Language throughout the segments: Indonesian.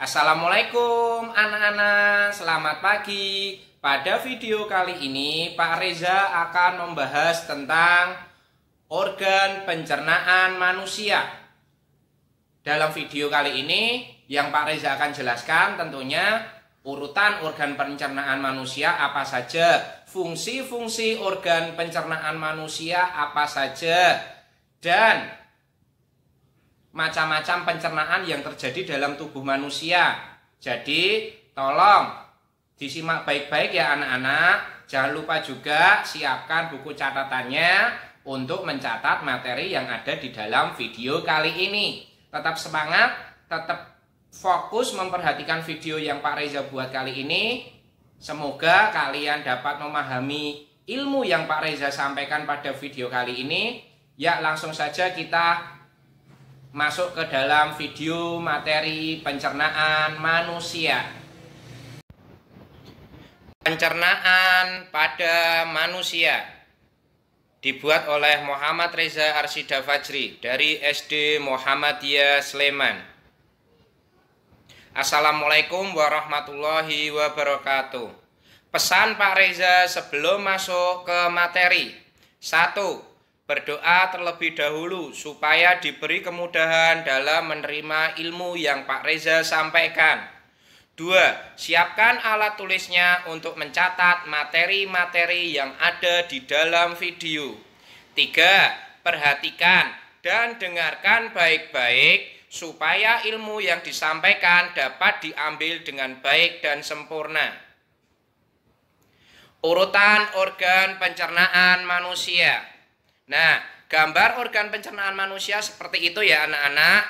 Assalamualaikum anak-anak, selamat pagi. Pada video kali ini Pak Reza akan membahas tentang organ pencernaan manusia. Dalam video kali ini yang Pak Reza akan jelaskan tentunya urutan organ pencernaan manusia apa saja, fungsi-fungsi organ pencernaan manusia apa saja, dan macam-macam pencernaan yang terjadi dalam tubuh manusia. Jadi tolong disimak baik-baik ya anak-anak. Jangan lupa juga siapkan buku catatannya untuk mencatat materi yang ada di dalam video kali ini. Tetap semangat, tetap fokus memperhatikan video yang Pak Reza buat kali ini. Semoga kalian dapat memahami ilmu yang Pak Reza sampaikan pada video kali ini. Ya, langsung saja kita masuk ke dalam video materi pencernaan manusia. Pencernaan pada manusia dibuat oleh Muhammad Reza Arsyida Fajri dari SD Muhammadiyah Sleman. Assalamualaikum warahmatullahi wabarakatuh. Pesan Pak Reza sebelum masuk ke materi. 1. Berdoa terlebih dahulu supaya diberi kemudahan dalam menerima ilmu yang Pak Reza sampaikan. 2. Siapkan alat tulisnya untuk mencatat materi-materi yang ada di dalam video. 3. Perhatikan dan dengarkan baik-baik supaya ilmu yang disampaikan dapat diambil dengan baik dan sempurna. Urutan organ pencernaan manusia. Nah, gambar organ pencernaan manusia seperti itu ya anak-anak.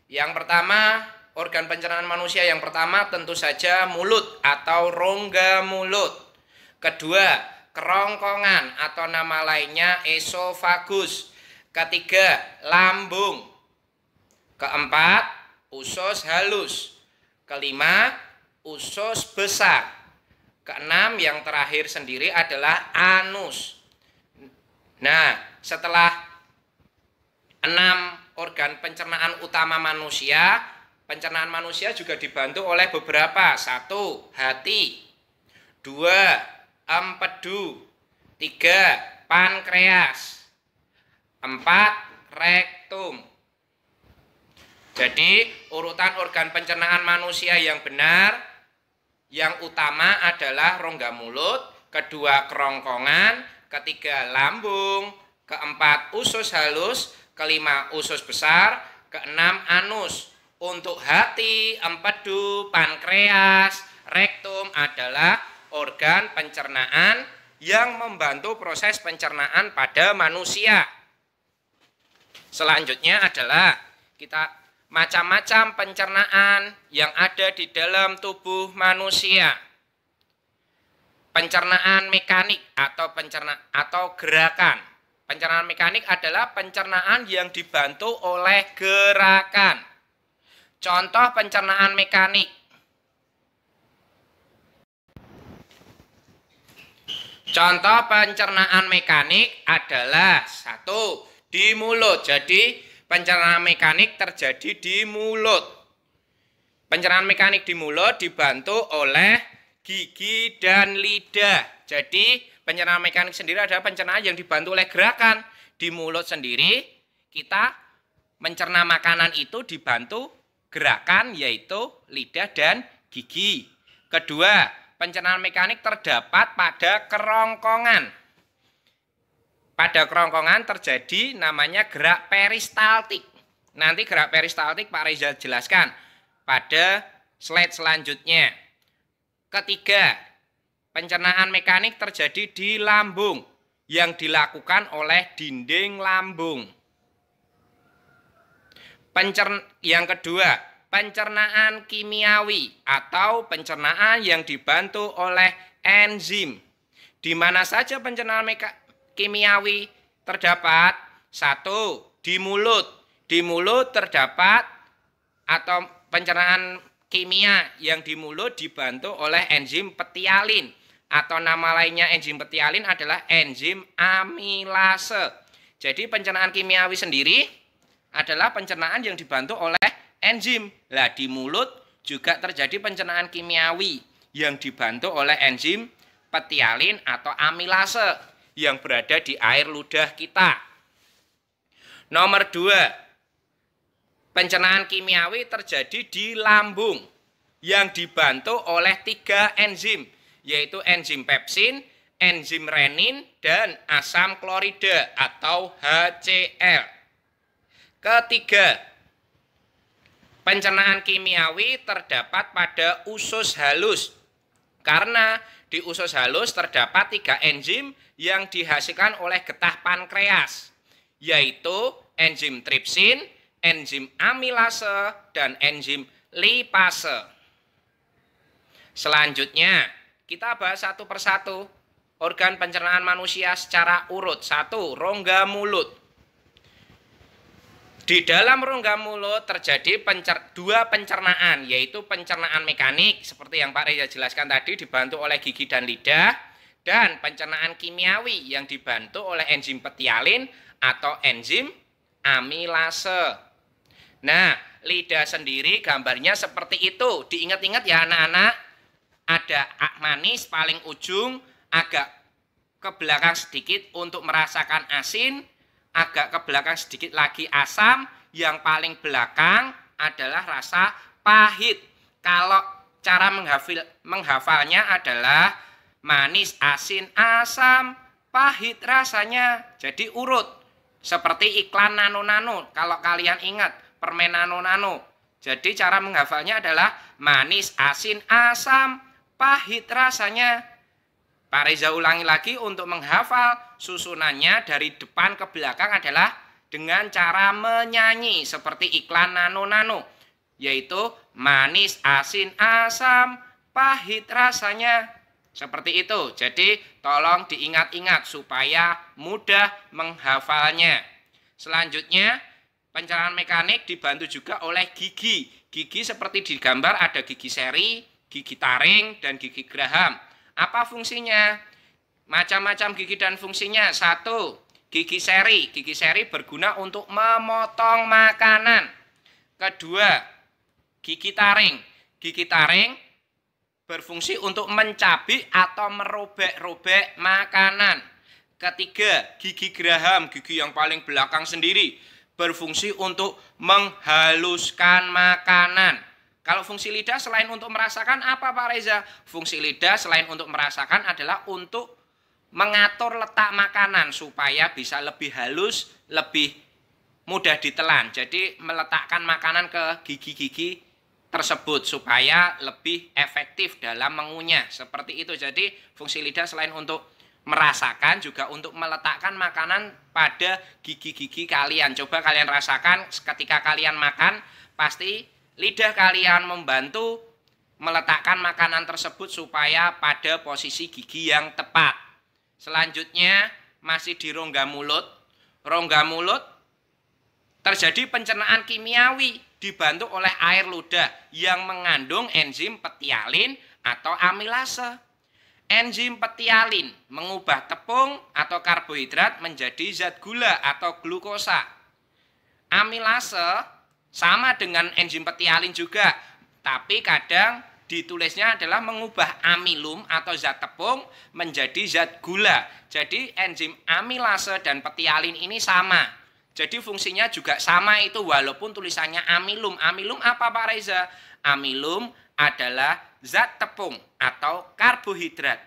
Yang pertama, organ pencernaan manusia yang pertama tentu saja mulut atau rongga mulut. Kedua, kerongkongan atau nama lainnya esofagus. Ketiga, lambung. Keempat, usus halus. Kelima, usus besar. Keenam, yang terakhir sendiri adalah anus. Nah, setelah 6 organ pencernaan utama manusia, pencernaan manusia juga dibantu oleh beberapa. 1. Hati. 2. Empedu. 3. Pankreas. 4. Rektum. Jadi, urutan organ pencernaan manusia yang benar, yang utama adalah rongga mulut, kedua kerongkongan, ketiga lambung, keempat usus halus, kelima usus besar, keenam anus. Untuk hati, empedu, pankreas, rektum adalah organ pencernaan yang membantu proses pencernaan pada manusia. Selanjutnya adalah kita macam-macam pencernaan yang ada di dalam tubuh manusia. Pencernaan mekanik atau gerakan. Pencernaan mekanik adalah pencernaan yang dibantu oleh gerakan. Contoh pencernaan mekanik. Contoh pencernaan mekanik adalah 1. Di mulut. Jadi pencernaan mekanik terjadi di mulut. Pencernaan mekanik di mulut dibantu oleh gigi dan lidah. Jadi pencernaan mekanik sendiri adalah pencernaan yang dibantu oleh gerakan. Di mulut sendiri kita mencerna makanan itu dibantu gerakan yaitu lidah dan gigi. Kedua, pencernaan mekanik terdapat pada kerongkongan. Pada kerongkongan terjadi namanya gerak peristaltik. Nanti gerak peristaltik Pak Reza jelaskan pada slide selanjutnya. Ketiga, pencernaan mekanik terjadi di lambung yang dilakukan oleh dinding lambung. Yang kedua, pencernaan kimiawi atau pencernaan yang dibantu oleh enzim. Di mana saja pencernaan kimiawi terdapat? 1. Di mulut. Di mulut terdapat atau pencernaan kimia yang di mulut dibantu oleh enzim petialin atau nama lainnya enzim petialin adalah enzim amilase. Jadi pencernaan kimiawi sendiri adalah pencernaan yang dibantu oleh enzim. Lah di mulut juga terjadi pencernaan kimiawi yang dibantu oleh enzim petialin atau amilase yang berada di air ludah kita. Nomor 2, pencernaan kimiawi terjadi di lambung yang dibantu oleh 3 enzim, yaitu enzim pepsin, enzim renin, dan asam klorida atau HCl. Ketiga, pencernaan kimiawi terdapat pada usus halus, karena di usus halus terdapat 3 enzim yang dihasilkan oleh getah pankreas, yaitu enzim tripsin, enzim amilase, dan enzim lipase. Selanjutnya, kita bahas satu persatu organ pencernaan manusia secara urut. 1. Rongga mulut. Di dalam rongga mulut terjadi 2 pencernaan, yaitu pencernaan mekanik seperti yang Pak Reza jelaskan tadi dibantu oleh gigi dan lidah, dan pencernaan kimiawi yang dibantu oleh enzim petialin atau enzim amilase. Nah, lidah sendiri gambarnya seperti itu. Diingat-ingat ya anak-anak, ada manis paling ujung, agak ke belakang sedikit untuk merasakan asin, agak ke belakang sedikit lagi asam, yang paling belakang adalah rasa pahit. Kalau cara menghafalnya adalah manis, asin, asam, pahit rasanya. Jadi urut. Seperti iklan nano-nano, kalau kalian ingat, permen nano-nano. Jadi cara menghafalnya adalah manis, asin, asam, pahit rasanya. Pak Reza ulangi lagi untuk menghafal susunannya dari depan ke belakang adalah dengan cara menyanyi seperti iklan nano-nano, yaitu manis, asin, asam, pahit rasanya. Seperti itu. Jadi tolong diingat-ingat supaya mudah menghafalnya. Selanjutnya, pencernaan mekanik dibantu juga oleh gigi. Gigi seperti di gambar ada gigi seri, gigi taring, dan gigi geraham. Apa fungsinya? Macam-macam gigi dan fungsinya. 1. Gigi seri. Gigi seri berguna untuk memotong makanan. 2. Gigi taring. Gigi taring berfungsi untuk mencabik atau merobek-robek makanan. 3. Gigi geraham. Gigi yang paling belakang sendiri berfungsi untuk menghaluskan makanan. Kalau fungsi lidah selain untuk merasakan apa Pak Reza? Fungsi lidah selain untuk merasakan adalah untuk mengatur letak makanan supaya bisa lebih halus, lebih mudah ditelan. Jadi meletakkan makanan ke gigi-gigi tersebut supaya lebih efektif dalam mengunyah. Seperti itu. Jadi fungsi lidah selain untuk merasakan juga untuk meletakkan makanan pada gigi-gigi kalian. Coba kalian rasakan ketika kalian makan, pasti lidah kalian membantu meletakkan makanan tersebut supaya pada posisi gigi yang tepat. Selanjutnya masih di rongga mulut. Rongga mulut terjadi pencernaan kimiawi dibantu oleh air ludah yang mengandung enzim petialin atau amilase. Enzim petialin mengubah tepung atau karbohidrat menjadi zat gula atau glukosa. Amilase sama dengan enzim petialin juga, tapi kadang ditulisnya adalah mengubah amilum atau zat tepung menjadi zat gula. Jadi enzim amilase dan petialin ini sama. Jadi fungsinya juga sama itu walaupun tulisannya amilum. Amilum apa Pak Reza? Amilum adalah zat tepung atau karbohidrat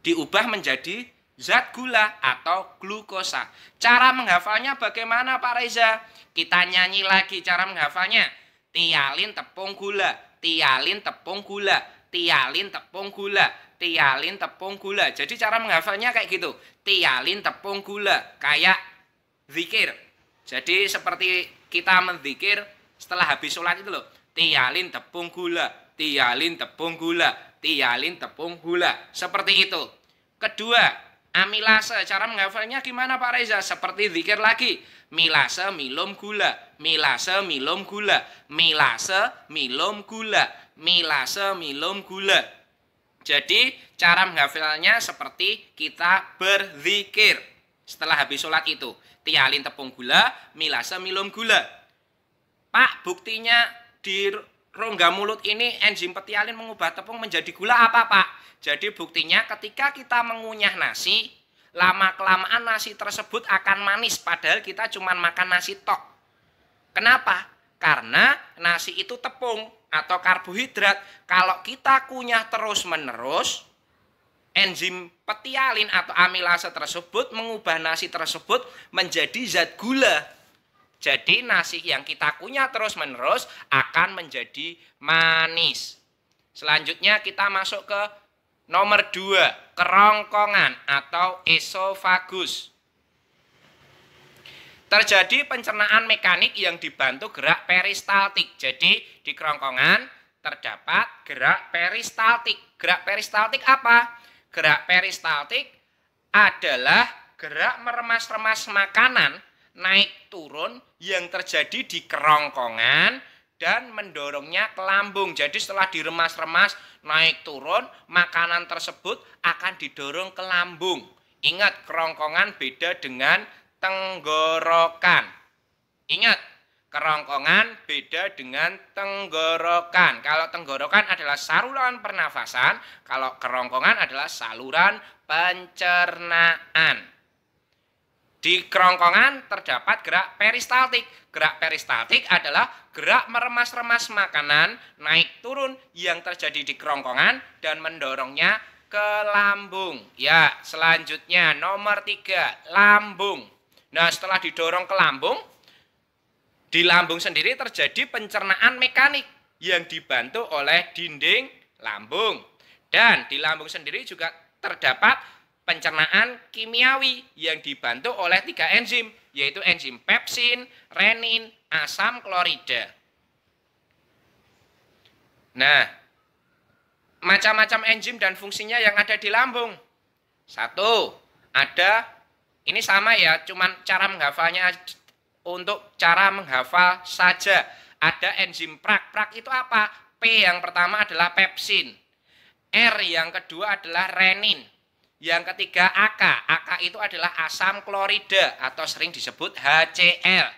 diubah menjadi zat gula atau glukosa. Cara menghafalnya bagaimana Pak Reza? Kita nyanyi lagi cara menghafalnya. Tialin tepung gula, tialin tepung gula, tialin tepung gula, tialin tepung gula. Jadi cara menghafalnya kayak gitu. Tialin tepung gula, kayak zikir. Jadi seperti kita menzikir setelah habis sholat itu loh. Tialin tepung gula, tialin tepung gula, tialin tepung gula. Seperti itu. Kedua, amilase. Cara menghafalnya gimana Pak Reza? Seperti zikir lagi. Milase milum gula, milase milum gula, milase milum gula, milase milum gula. Jadi cara menghafalnya seperti kita berzikir setelah habis sholat itu. Tialin tepung gula, milase milum gula. Pak, buktinya di rongga mulut ini enzim petialin mengubah tepung menjadi gula apa, Pak? Jadi buktinya ketika kita mengunyah nasi, lama-kelamaan nasi tersebut akan manis padahal kita cuma makan nasi tok. Kenapa? Karena nasi itu tepung atau karbohidrat. Kalau kita kunyah terus-menerus, enzim petialin atau amilase tersebut mengubah nasi tersebut menjadi zat gula. Jadi nasi yang kita kunyah terus-menerus akan menjadi manis. Selanjutnya kita masuk ke nomor 2, kerongkongan atau esofagus. Terjadi pencernaan mekanik yang dibantu gerak peristaltik. Jadi di kerongkongan terdapat gerak peristaltik. Gerak peristaltik apa? Gerak peristaltik adalah gerak meremas-remas makanan naik turun yang terjadi di kerongkongan dan mendorongnya ke lambung. Jadi setelah diremas-remas naik turun, makanan tersebut akan didorong ke lambung. Ingat, kerongkongan beda dengan tenggorokan. Ingat, kerongkongan beda dengan tenggorokan. Kalau tenggorokan adalah saluran pernafasan, kalau kerongkongan adalah saluran pencernaan. Di kerongkongan terdapat gerak peristaltik. Gerak peristaltik adalah gerak meremas-remas makanan naik turun yang terjadi di kerongkongan dan mendorongnya ke lambung. Ya, selanjutnya nomor 3, lambung. Nah, setelah didorong ke lambung, di lambung sendiri terjadi pencernaan mekanik yang dibantu oleh dinding lambung. Dan di lambung sendiri juga terdapat pencernaan kimiawi yang dibantu oleh 3 enzim, yaitu enzim pepsin, renin, asam klorida. Nah, macam-macam enzim dan fungsinya yang ada di lambung. 1, ada, ini sama ya, cuman cara menghafalnya untuk cara menghafal saja. Ada enzim PRAK. PRAK itu apa? P yang pertama adalah pepsin. R yang kedua adalah renin. Yang ketiga AK. AK itu adalah asam klorida atau sering disebut HCl.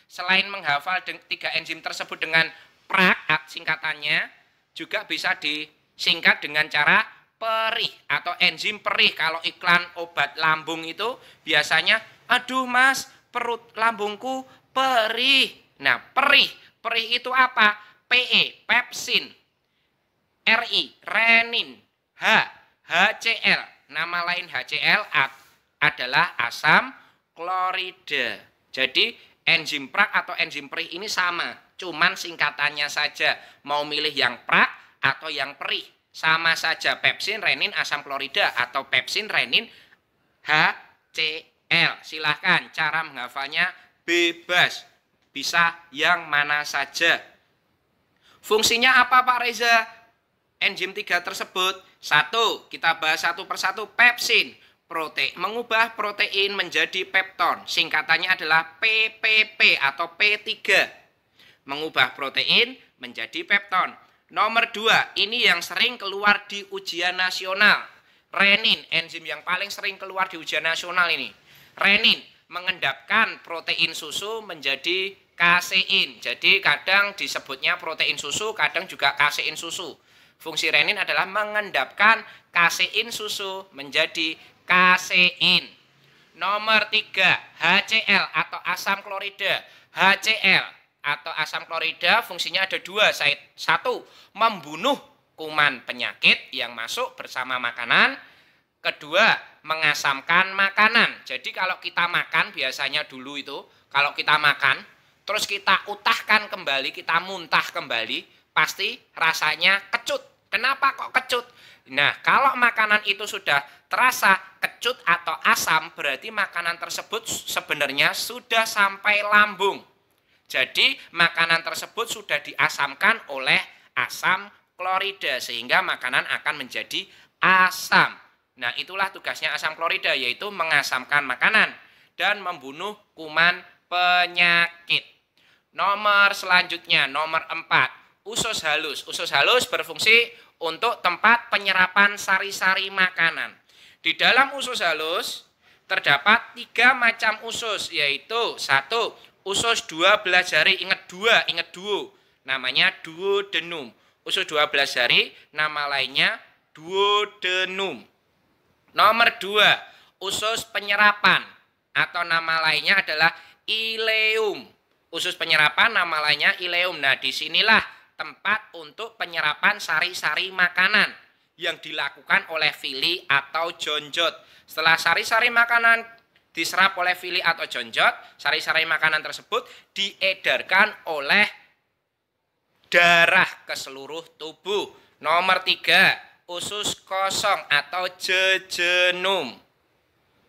Selain menghafal 3 enzim tersebut dengan PRAK singkatannya, juga bisa disingkat dengan cara perih atau enzim perih. Kalau iklan obat lambung itu biasanya, aduh mas, perut lambungku perih. Nah, perih. Perih itu apa? PE, pepsin. RI, renin. H, HCl. Nama lain HCl adalah asam klorida. Jadi enzim PRAK atau enzim perih ini sama, cuman singkatannya saja. Mau milih yang PRAK atau yang perih, sama saja, pepsin, renin, asam klorida atau pepsin, renin, HCl. Silahkan, cara menghafalnya bebas, bisa yang mana saja. Fungsinya apa Pak Reza? Enzim 3 tersebut. 1, kita bahas satu persatu. Pepsin, mengubah protein menjadi pepton. Singkatannya adalah PPP atau P3. Mengubah protein menjadi pepton. Nomor 2, ini yang sering keluar di ujian nasional. Renin, enzim yang paling sering keluar di ujian nasional ini. Renin, mengendapkan protein susu menjadi kasein. Jadi kadang disebutnya protein susu, kadang juga kasein susu. Fungsi renin adalah mengendapkan kasein susu menjadi kasein. Nomor 3, HCl atau asam klorida. HCl atau asam klorida fungsinya ada 2. 1, membunuh kuman penyakit yang masuk bersama makanan. Kedua, mengasamkan makanan. Jadi kalau kita makan biasanya dulu itu, kalau kita makan, terus kita utahkan kembali, kita muntah kembali, pasti rasanya kecut. Kenapa kok kecut? Nah, kalau makanan itu sudah terasa kecut atau asam, berarti makanan tersebut sebenarnya sudah sampai lambung. Jadi, makanan tersebut sudah diasamkan oleh asam klorida, sehingga makanan akan menjadi asam. Nah, itulah tugasnya asam klorida, yaitu mengasamkan makanan dan membunuh kuman penyakit. Nomor selanjutnya, nomor 4, usus halus. Usus halus berfungsi untuk tempat penyerapan sari-sari makanan. Di dalam usus halus terdapat 3 macam usus, yaitu 1, usus 12 jari, ingat 2, ingat duo. namanya duodenum. Usus 12 jari, nama lainnya duodenum. Nomor 2, usus penyerapan atau nama lainnya adalah ileum. Usus penyerapan nama lainnya ileum. Nah, disinilah tempat untuk penyerapan sari-sari makanan yang dilakukan oleh villi atau jonjot. Setelah sari-sari makanan diserap oleh villi atau jonjot, sari-sari makanan tersebut diedarkan oleh darah ke seluruh tubuh. Nomor 3, usus kosong atau jejunum.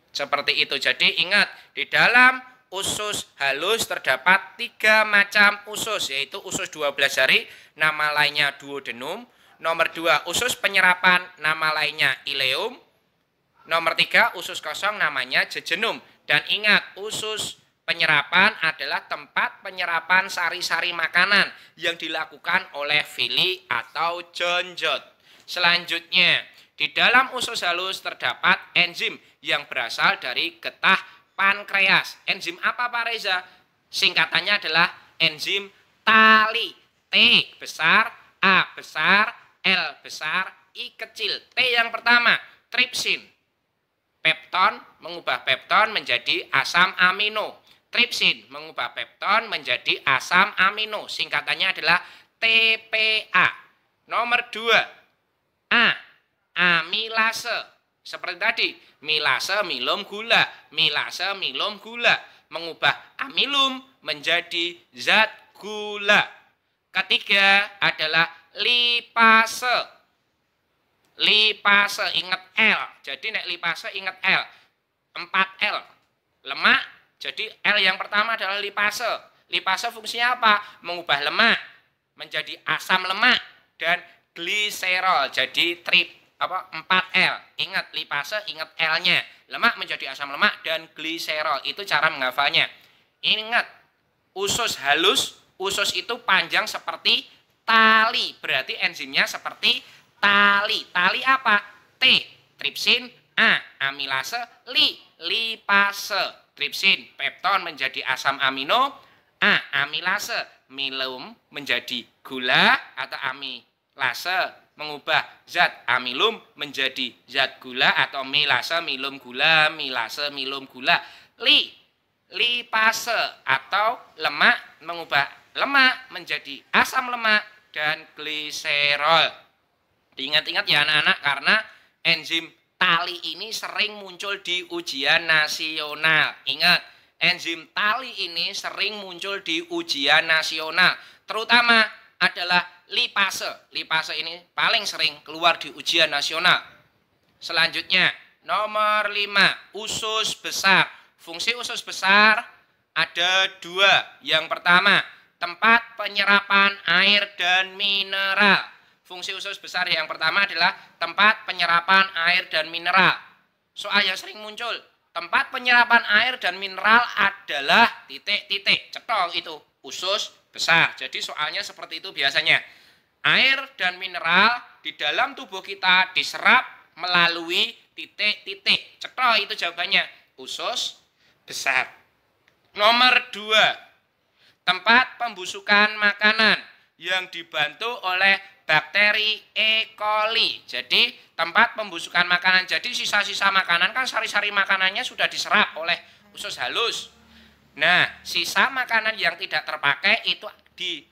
Seperti itu. Jadi ingat, di dalam usus halus terdapat 3 macam usus, yaitu usus 12 jari, nama lainnya duodenum. Nomor 2, usus penyerapan, nama lainnya ileum. Nomor 3, usus kosong namanya jejunum. Dan ingat, usus penyerapan adalah tempat penyerapan sari-sari makanan yang dilakukan oleh villi atau jonjot. Selanjutnya, di dalam usus halus terdapat enzim yang berasal dari getah pankreas. Enzim apa Pak Reza? Singkatannya adalah enzim tali. T besar, A besar, L besar, I kecil. T yang pertama, tripsin. Pepton mengubah pepton menjadi asam amino. Tripsin mengubah pepton menjadi asam amino. Singkatannya adalah TPA. Nomor 2, A, amilase. Seperti tadi, milase milum gula, milase milum gula. Mengubah amilum menjadi zat gula. Ketiga adalah lipase. Lipase, ingat L. Jadi nek lipase ingat L. 4L. Lemak, jadi L yang pertama adalah lipase. Lipase fungsinya apa? Mengubah lemak menjadi asam lemak dan gliserol. Jadi 4L. Ingat lipase, ingat L-nya. Lemak menjadi asam lemak dan gliserol. Itu cara menghafalnya. Ingat, usus halus, usus itu panjang seperti tali. Berarti enzimnya seperti tali. Tali apa? T, tripsin. A, amilase. Lipase. Tripsin, pepton menjadi asam amino. A, amilase. Milum menjadi gula atau amilase mengubah zat amilum menjadi zat gula atau milase milum gula, milase milum gula. Lipase atau lemak mengubah lemak menjadi asam lemak dan gliserol. Diingat-ingat ya anak-anak, karena enzim tali ini sering muncul di ujian nasional. Ingat, enzim tali ini sering muncul di ujian nasional, terutama adalah lipase. Lipase ini paling sering keluar di ujian nasional. Selanjutnya, nomor 5, usus besar. Fungsi usus besar ada 2. Yang pertama, tempat penyerapan air dan mineral. Fungsi usus besar yang pertama adalah tempat penyerapan air dan mineral. Soal yang sering muncul, tempat penyerapan air dan mineral adalah titik-titik. Cetol itu, usus besar. Jadi soalnya seperti itu biasanya. Air dan mineral di dalam tubuh kita diserap melalui titik-titik. Cetol itu jawabannya, usus besar. Nomor 2, tempat pembusukan makanan yang dibantu oleh bakteri E. coli. Jadi tempat pembusukan makanan. Jadi sisa-sisa makanan kan sari-sari makanannya sudah diserap oleh usus halus. Nah, sisa makanan yang tidak terpakai itu di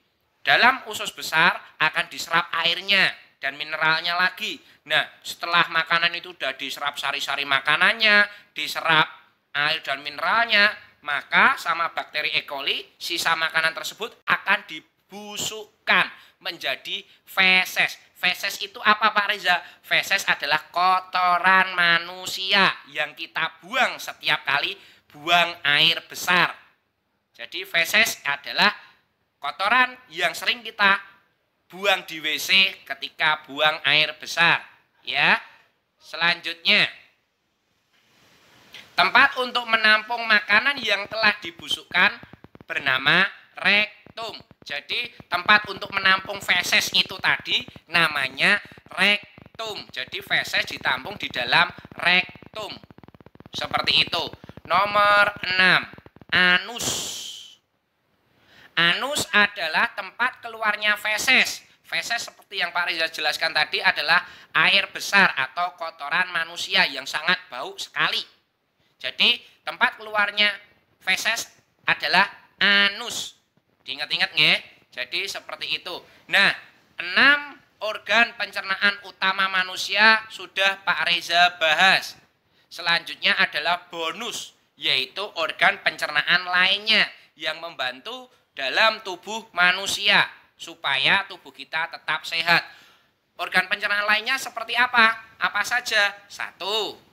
dalam usus besar akan diserap airnya dan mineralnya lagi. Nah, setelah makanan itu sudah diserap sari-sari makanannya, diserap air dan mineralnya, maka sama bakteri E. coli sisa makanan tersebut akan dibusukkan menjadi feses. Feses itu apa Pak Reza? Feses adalah kotoran manusia yang kita buang setiap kali buang air besar. Jadi feses adalah kotoran yang sering kita buang di WC ketika buang air besar. Ya. Selanjutnya, tempat untuk menampung makanan yang telah dibusukkan bernama rektum. Jadi tempat untuk menampung feses itu tadi namanya rektum. Jadi feses ditampung di dalam rektum. Seperti itu. Nomor 6, anus. Anus adalah tempat keluarnya feses. Feses seperti yang Pak Reza jelaskan tadi adalah air besar atau kotoran manusia yang sangat bau sekali. Jadi tempat keluarnya feses adalah anus. Diingat-ingat nggih. Jadi seperti itu. Nah, 6 organ pencernaan utama manusia sudah Pak Reza bahas. Selanjutnya adalah bonus, yaitu organ pencernaan lainnya yang membantu dalam tubuh manusia supaya tubuh kita tetap sehat. Organ pencernaan lainnya seperti apa? Apa saja? 1,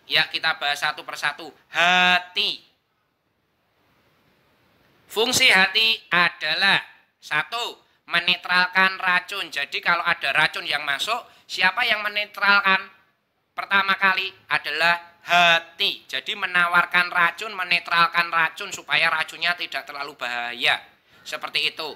ya kita bahas satu persatu. Hati. Fungsi hati adalah 1, menetralkan racun. Jadi kalau ada racun yang masuk, siapa yang menetralkan pertama kali? Adalah hati. Jadi menawarkan racun, menetralkan racun supaya racunnya tidak terlalu bahaya. Seperti itu.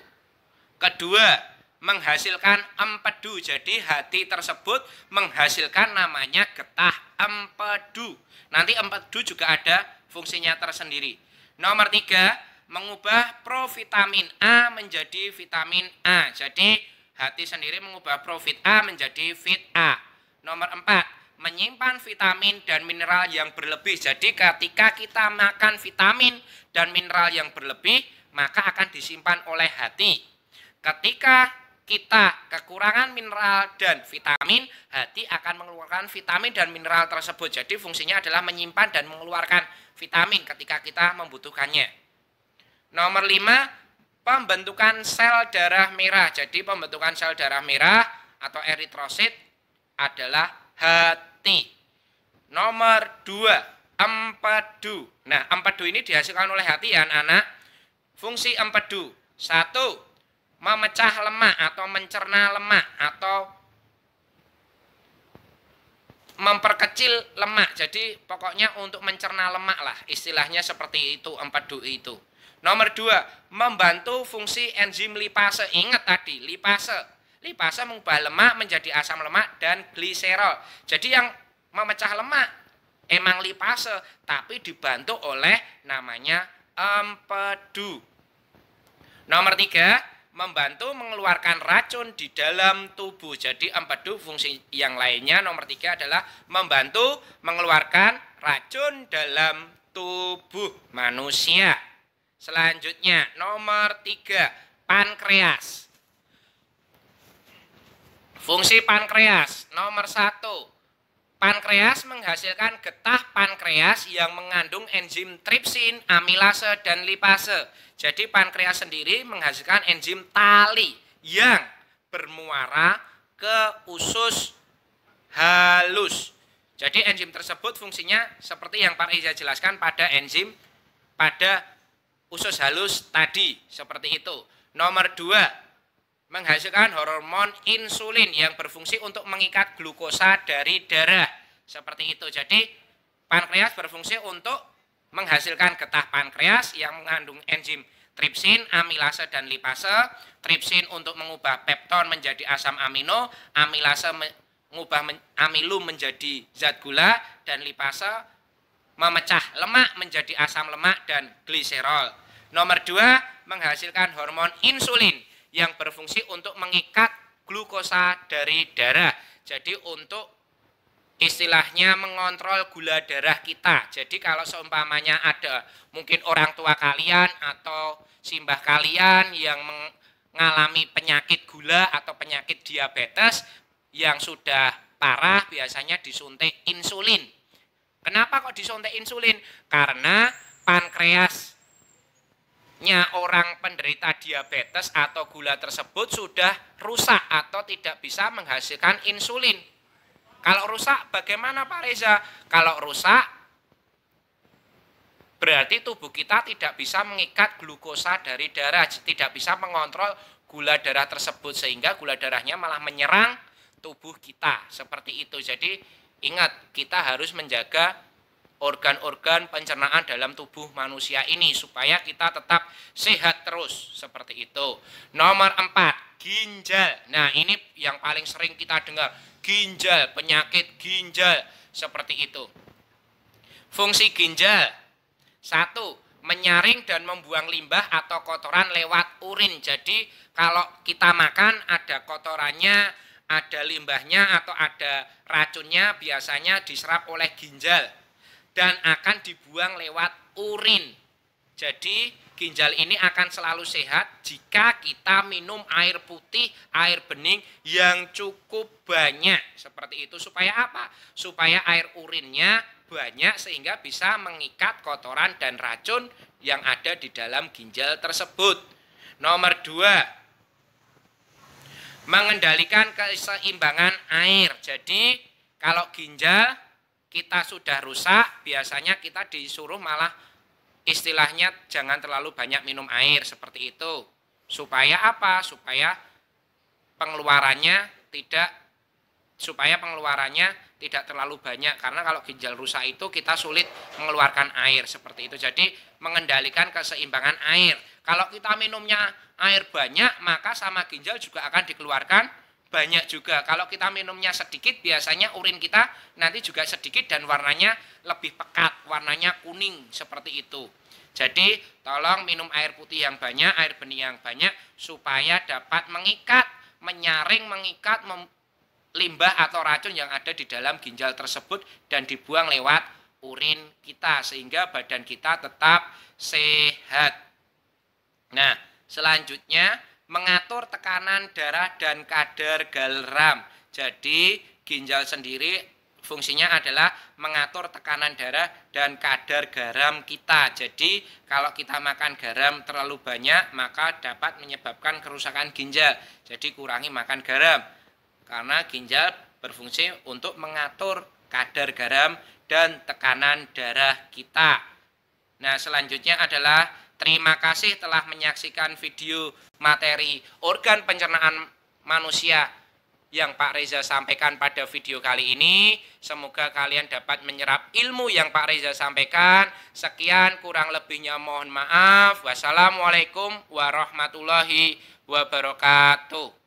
Kedua, menghasilkan empedu. Jadi hati tersebut menghasilkan namanya getah empedu. Nanti empedu juga ada fungsinya tersendiri. Nomor 3, mengubah provitamin A menjadi vitamin A. Jadi hati sendiri mengubah provit A menjadi vit A. Nomor 4, menyimpan vitamin dan mineral yang berlebih. Jadi ketika kita makan vitamin dan mineral yang berlebih, maka akan disimpan oleh hati. Ketika kita kekurangan mineral dan vitamin, hati akan mengeluarkan vitamin dan mineral tersebut. Jadi fungsinya adalah menyimpan dan mengeluarkan vitamin ketika kita membutuhkannya. Nomor 5, pembentukan sel darah merah. Jadi pembentukan sel darah merah atau eritrosit adalah hati. Nomor 2, empedu. Nah, empedu ini dihasilkan oleh hati ya anak-anak. Fungsi empedu, 1, memecah lemak atau mencerna lemak atau memperkecil lemak. Jadi pokoknya untuk mencerna lemak lah, istilahnya seperti itu empedu itu. Nomor 2, membantu fungsi enzim lipase. Ingat tadi, lipase. Lipase mengubah lemak menjadi asam lemak dan gliserol. Jadi yang memecah lemak emang lipase, tapi dibantu oleh namanya empedu. Nomor 3, membantu mengeluarkan racun di dalam tubuh. Jadi empedu fungsi yang lainnya nomor 3 adalah membantu mengeluarkan racun dalam tubuh manusia. Selanjutnya nomor 3, pankreas. Fungsi pankreas nomor 1, pankreas menghasilkan getah pankreas yang mengandung enzim tripsin, amilase, dan lipase. Jadi pankreas sendiri menghasilkan enzim tali yang bermuara ke usus halus. Jadi enzim tersebut fungsinya seperti yang Pak Reza jelaskan pada enzim pada usus halus tadi, seperti itu. Nomor 2, menghasilkan hormon insulin yang berfungsi untuk mengikat glukosa dari darah. Seperti itu. Jadi pankreas berfungsi untuk menghasilkan getah pankreas yang mengandung enzim tripsin, amilase, dan lipase. Tripsin untuk mengubah pepton menjadi asam amino, amilase mengubah amilum menjadi zat gula, dan lipase memecah lemak menjadi asam lemak dan gliserol. Nomor 2, menghasilkan hormon insulin yang berfungsi untuk mengikat glukosa dari darah. Jadi untuk istilahnya mengontrol gula darah kita. Jadi kalau seumpamanya ada mungkin orang tua kalian atau simbah kalian yang mengalami penyakit gula atau penyakit diabetes yang sudah parah, biasanya disuntik insulin. Kenapa kok disuntik insulin? Karena pankreas orang penderita diabetes atau gula tersebut sudah rusak atau tidak bisa menghasilkan insulin. Kalau rusak bagaimana Pak Reza? Kalau rusak berarti tubuh kita tidak bisa mengikat glukosa dari darah, tidak bisa mengontrol gula darah tersebut sehingga gula darahnya malah menyerang tubuh kita. Seperti itu. Jadi ingat, kita harus menjaga organ-organ pencernaan dalam tubuh manusia ini supaya kita tetap sehat terus, seperti itu. Nomor 4, ginjal. Nah, ini yang paling sering kita dengar, ginjal, penyakit ginjal, seperti itu. Fungsi ginjal, 1, menyaring dan membuang limbah atau kotoran lewat urin. Jadi kalau kita makan ada kotorannya, ada limbahnya atau ada racunnya, biasanya diserap oleh ginjal dan akan dibuang lewat urin. Jadi ginjal ini akan selalu sehat jika kita minum air putih, air bening yang cukup banyak. Seperti itu supaya apa? Supaya air urinnya banyak sehingga bisa mengikat kotoran dan racun yang ada di dalam ginjal tersebut. Nomor 2, mengendalikan keseimbangan air. Jadi kalau ginjal kita sudah rusak, biasanya kita disuruh malah istilahnya jangan terlalu banyak minum air seperti itu. Supaya apa? Supaya pengeluarannya tidak terlalu banyak, karena kalau ginjal rusak itu kita sulit mengeluarkan air seperti itu. Jadi mengendalikan keseimbangan air. Kalau kita minumnya air banyak, maka sama ginjal juga akan dikeluarkan banyak juga. Kalau kita minumnya sedikit, biasanya urin kita nanti juga sedikit dan warnanya lebih pekat, warnanya kuning seperti itu. Jadi tolong minum air putih yang banyak, air bening yang banyak supaya dapat menyaring, mengikat limbah atau racun yang ada di dalam ginjal tersebut dan dibuang lewat urin kita sehingga badan kita tetap sehat. Nah, selanjutnya mengatur tekanan darah dan kadar garam. Jadi ginjal sendiri fungsinya adalah mengatur tekanan darah dan kadar garam kita. Jadi kalau kita makan garam terlalu banyak maka dapat menyebabkan kerusakan ginjal. Jadi kurangi makan garam karena ginjal berfungsi untuk mengatur kadar garam dan tekanan darah kita. Nah, selanjutnya adalah terima kasih telah menyaksikan video materi organ pencernaan manusia yang Pak Reza sampaikan pada video kali ini. Semoga kalian dapat menyerap ilmu yang Pak Reza sampaikan. Sekian, kurang lebihnya mohon maaf. Wassalamualaikum warahmatullahi wabarakatuh.